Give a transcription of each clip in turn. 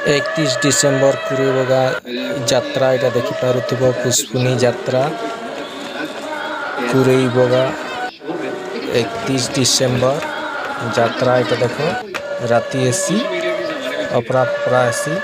31 December कुरेबगा যাত্রা এটা দেখি পারুথিব পুষ্পুনি যাত্রা কুরেইবগা 31 ডিসেম্বর যাত্রা এটা দেখো রাতি এসি অপরা এসি।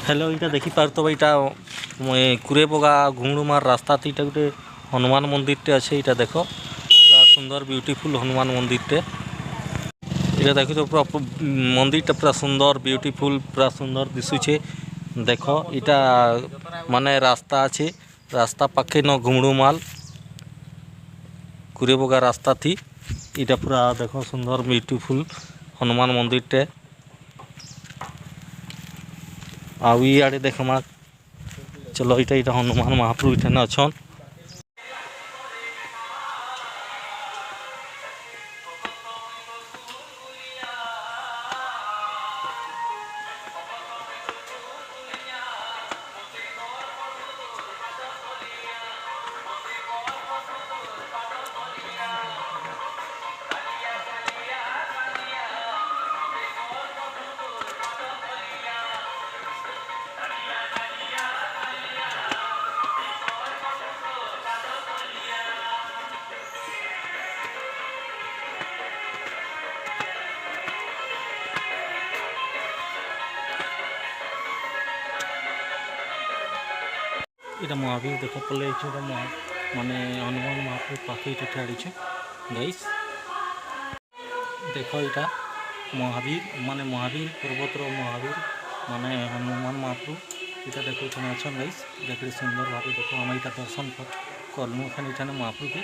हेलो इटा देखी पार तो इटा कुरेबगा घुंगड़ुमार रास्ता थी इटा गोटे हनुमान मंदिर टे अच्छे इटा देखो पूरा सुंदर ब्यूटीफुल हनुमान मंदिर टे इटा देखो तो पूरा मंदिर टा पूरा सुंदर ब्यूटीफुल पूरा सुंदर दिशुचे देखो इटा माने रास्ता अच्छे रास्ता पाखे न घुंगड़ुमाल कुरेबगा रास्ता थी इटा पूरा देखो सुंदर ब्यूटीफुल हनुमान मंदिर टे आउ इे देखमा चलो इटा हनुमान महाप्रभु इठाने अच्छन। এটা মহাবীর দেখো পড়লে এটা মানে হনুমান মহাপ্রভু পাখি এটা ঠাড়িছে গাইস দেখো এটা মহাবীর মানে মহাবীর পর্বতর মহাবীর মানে হনুমান মহাপ্রভু এটা দেখো এখানে আছেন গাইস দেখলে সুন্দর ভাবে দেখো আমি এটা দর্শন করলু এখানে মহাপ্রভুকে।